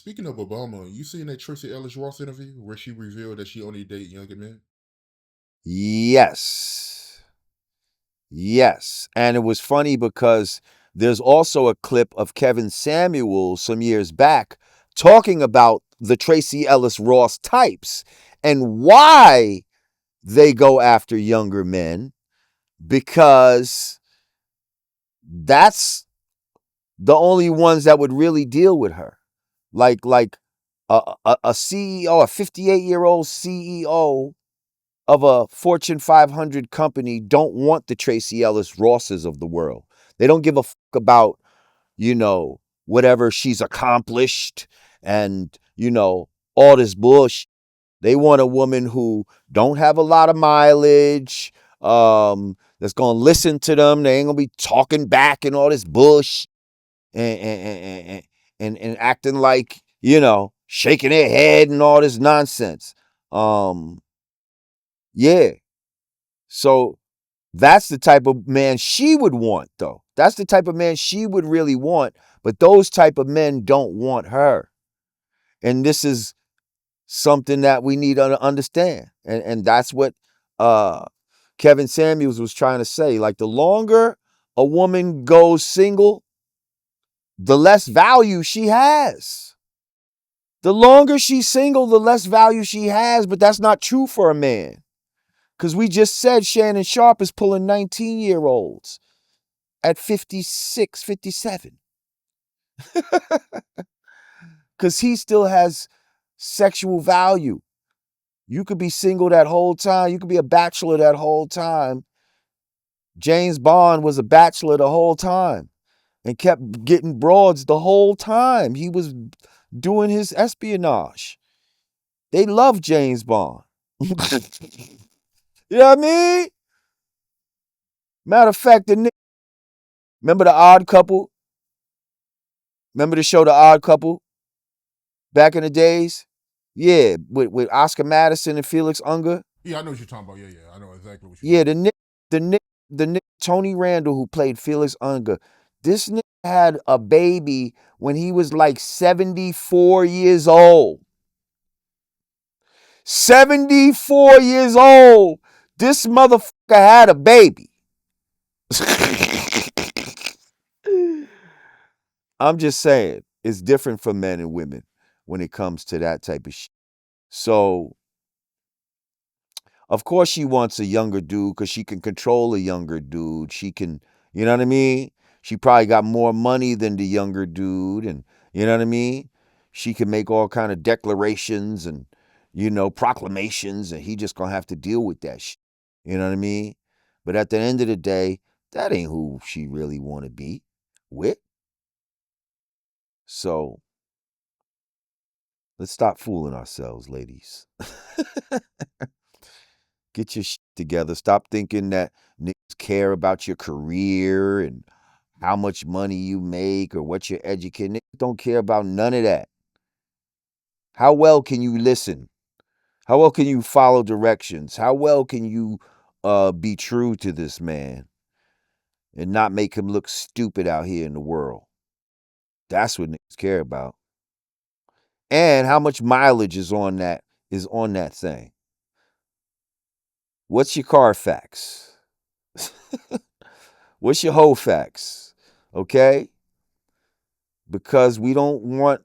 Speaking of Obama, you seen that Tracee Ellis Ross interview where she revealed that she only date younger men? Yes. Yes. And it was funny because there's also a clip of Kevin Samuels some years back talking about the Tracee Ellis Ross types and why they go after younger men because that's the only ones that would really deal with her. Like a CEO, a 58-year-old CEO of a Fortune 500 company don't want the Tracee Ellis Rosses of the world. They don't give a fuck about, whatever she's accomplished and, all this bullshit. They want a woman who don't have a lot of mileage, that's going to listen to them. They ain't going to be talking back and all this bullshit and acting like, shaking their head and all this nonsense. Yeah. So that's the type of man she would want, though. That's the type of man she would really want. But those type of men don't want her. And this is something that we need to understand. And that's what uh, Kevin Samuels was trying to say. Like, the longer a woman goes single, the less value she has. The longer she's single, the less value she has. But that's not true for a man. Because we just said Shannon Sharpe is pulling 19-year-olds at 56, 57. Because he still has sexual value. You could be single that whole time. You could be a bachelor that whole time. James Bond was a bachelor the whole time and kept getting broads the whole time. He was doing his espionage. They love James Bond. You know what I mean? Matter of fact, remember The Odd Couple? Remember the show The Odd Couple back in the days? Yeah, with Oscar Madison and Felix Unger. Yeah, I know what you're talking about. Yeah, I know exactly what you're Yeah, talking the Nick Tony Randall who played Felix Unger. This nigga had a baby when he was like 74 years old. 74 years old. This motherfucker had a baby. I'm just saying, it's different for men and women when it comes to that type of shit. So, of course, she wants a younger dude because she can control a younger dude. She can, you know what I mean? She probably got more money than the younger dude, and you know what I mean? She can make all kind of declarations and, proclamations, and he just gonna have to deal with that shit. You know what I mean? But at the end of the day, that ain't who she really want to be with. So let's stop fooling ourselves, ladies. Get your shit together. Stop thinking that niggas care about your career and how much money you make or what you're educated. Niggas don't care about none of that. How well can you listen? How well can you follow directions? How well can you be true to this man and not make him look stupid out here in the world? That's what niggas care about. And how much mileage is on that thing. What's your Carfax? What's your whole facts? Okay? Because we don't want,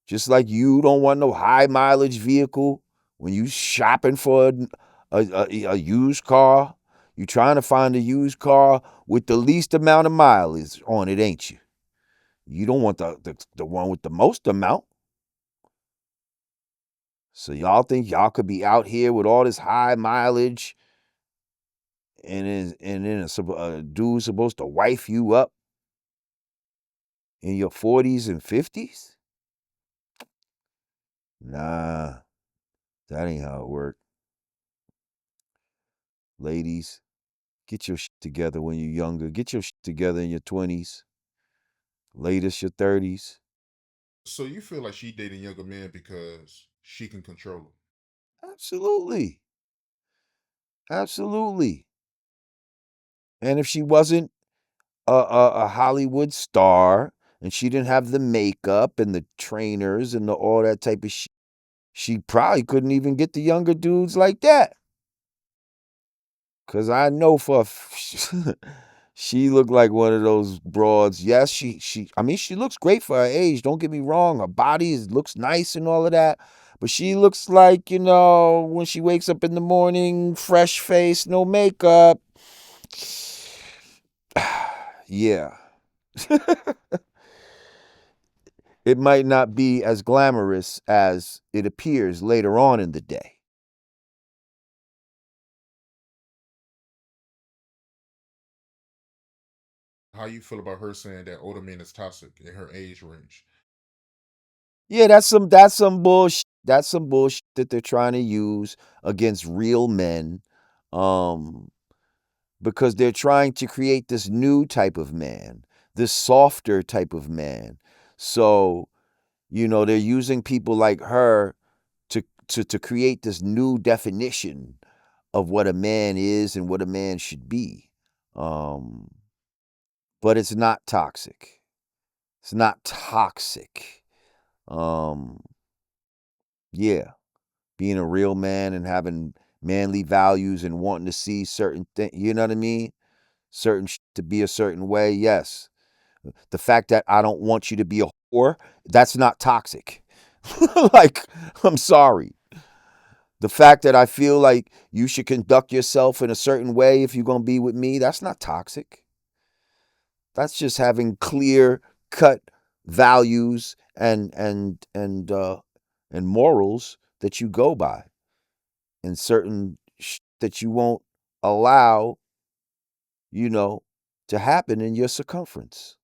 just like you don't want no high mileage vehicle when you shopping for a used car. You trying to find a used car with the least amount of mileage on it, ain't you? You don't want the one with the most amount. So y'all think y'all could be out here with all this high mileage and then a dude supposed to wife you up in your 40s and 50s? Nah, that ain't how it works. Ladies, get your shit together when you're younger. Get your shit together in your 20s, latest your 30s. So you feel like she dating younger men because she can control them? Absolutely. Absolutely. And if she wasn't a Hollywood star and she didn't have the makeup and the trainers and all that type of shit, she probably couldn't even get the younger dudes like that. Cause I know she looked like one of those broads. Yes, I mean, she looks great for her age. Don't get me wrong. Her body looks nice and all of that. But she looks like, when she wakes up in the morning, fresh face, no makeup. Yeah. It might not be as glamorous as it appears later on in the day. How you feel about her saying that older men is toxic in her age range? Yeah, that's some bullshit. That's some bullshit that they're trying to use against real men. Um, because they're trying to create this new type of man, this softer type of man. So, they're using people like her to create this new definition of what a man is and what a man should be. Um, but it's not toxic. It's not toxic. Um, yeah, being a real man and having manly values and wanting to see certain things, you know what I mean? To be a certain way, yes. The fact that I don't want you to be a whore, that's not toxic. Like, I'm sorry. The fact that I feel like you should conduct yourself in a certain way if you're going to be with me, that's not toxic. That's just having clear cut values and morals that you go by, and certain that you won't allow, to happen in your circumference.